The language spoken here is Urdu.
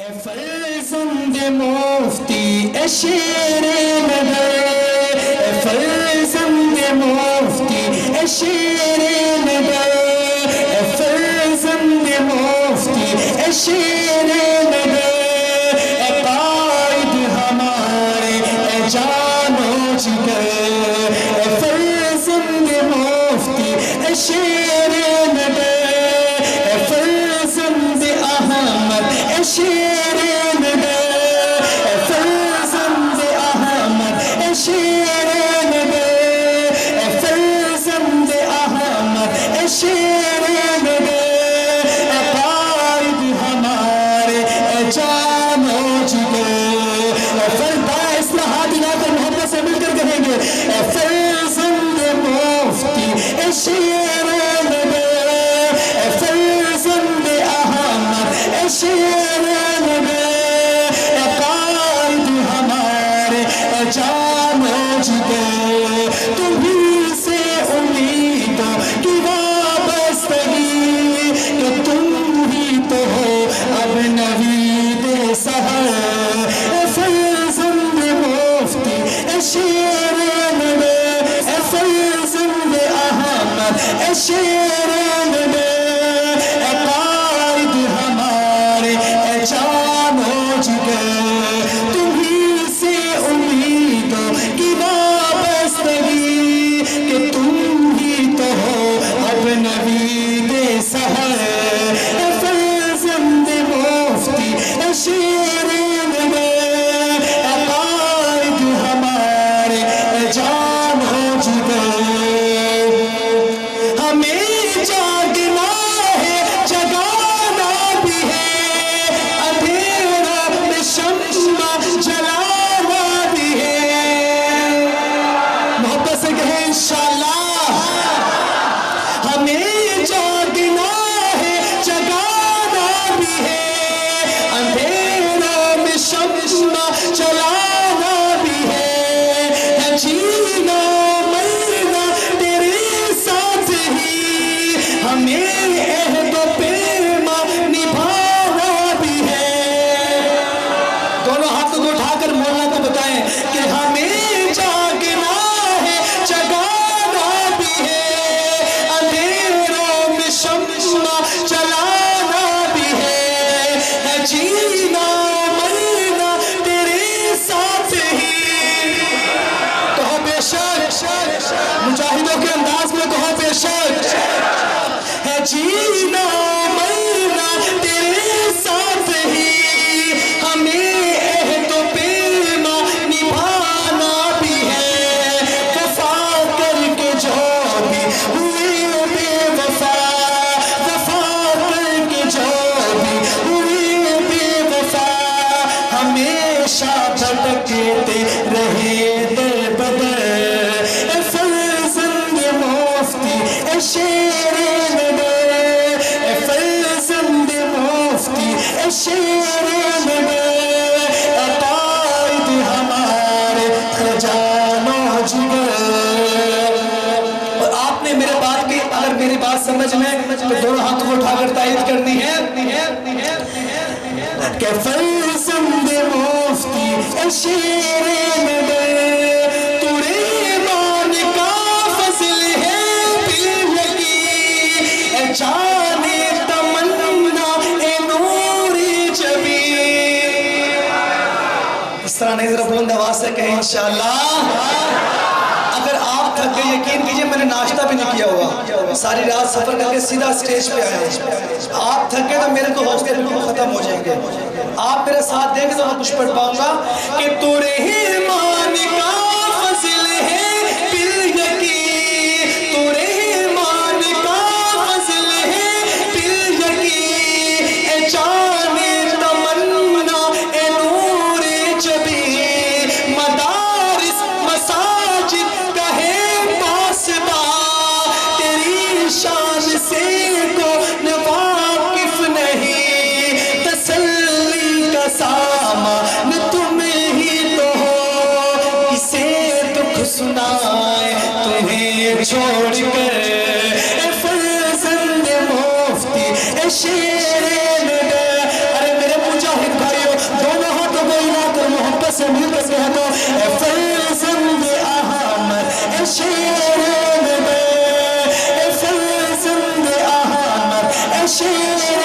فرزند مفتی شیر نگر، فرزند مفتی شیر نگر، فرزند مفتی شیر نگر، قائد ہمارے جان و جگر، فرزند مفتی شیر نگر، فرزند احمد شیر نگر، فرزند احمد شیر نگر، فرزند احمد شیر نگر، قائد ہمارے جان و جگر، فردا اصلاحات علاقہ محبت سے مل کر کہیں گے، فرزند مفتی شیر نگر، فرزند احمد شیر نگر، قائد ہمارے جان و جگر، تمہیں سے امیدوں کی وابستگی، کہ تم ہی تو ہو اب نوید سحر، فرزند مفتی شیر نگر، فرزند احمد شیر نگر، قائد ہمارے جان و جگر، تمہیں سے امیدوں کی وابستگی، کہ تم ہی تو ہو اب نوید سحر، فرزند مفتی شیر نگر، قائد ہمارے جان و جگر، ہمیں جاگنا ہے جگانا بھی ہے، اندھیرا میں شمع جلانا بھی ہے، محبت سے کہیں انشاءاللہ، ہمیں جاگنا ہے جگانا بھی ہے، اندھیرا میں شمع جلانا بھی ہے، جینا مرنا تیرے ساتھ ہی، ہمیں عہد و پیمان نبھانا بھی ہے، دونوں ہاتھوں کو اٹھا کر مولانا کو بتائیں کہ ہمیں جاگنا ہے جگانا بھی ہے، اندھیروں میں شمع جلانا بھی ہے، جینا مرنا تیرے ساتھ ہی، کہو بے شک، مجاہدوں کے انداز میں کہو بے شک، ہے جینا مرنا تیرے ساتھ ہی، ہمیں عہد و پیمان نبھانا بھی ہے، وفا کر کے جو بھی ہوئے بے وفا، وفا کر کے جو بھی ہوئے بے وفا، ہمیشہ بھٹکتے رہے در بدر، فرزند مفتی شیر نگر، فرزند مفتی شیر نگر، قائد ہمارے جان و جگر، اور آپ نے میرے بات کی، اگر میری بات سمجھ میں تو دونوں ہاتھوں کو اٹھا کر تائید کرنی ہے، کہ فرزند مفتی شیر نگر، تورے ایمان کا فضل ہے باللگی، اے جانے تمنا اے نور جبی، اس طرح نہیں ذرا بلند آواز سے کہیں انشاءاللہ، اگر آپ تھک گئے یقین کیجئے میں نے ناشتہ بھی نہیں کیا ہوا، ساری رات سفر کر کے سیدھا اسٹیج پہ آیا ہوں، آپ تھک گئے تو میرے تو حوصلے بالکل ختم ہو جائیں گے، آپ میرے ساتھ دیں گے تو میں کچھ پڑھ پاؤں گا، کہ تورے ایمان کا فضل ہے بالیقین، تورے ایمان کا فضل ہے بالیقین، اے جانے تمنا اے نور جبی، مدارس مساجد کا ہے پاسباں، تیری شان سے کون واقف نہیں، تسلی کا سامان تمہیں ہی تو ہو، کسے دکھ سنائے تمہیں چھوڑ کر، اے فرزند مفتی شیر نگر، ارے میرے مجاہد بھائی شیر فرزند احمد، اے شیر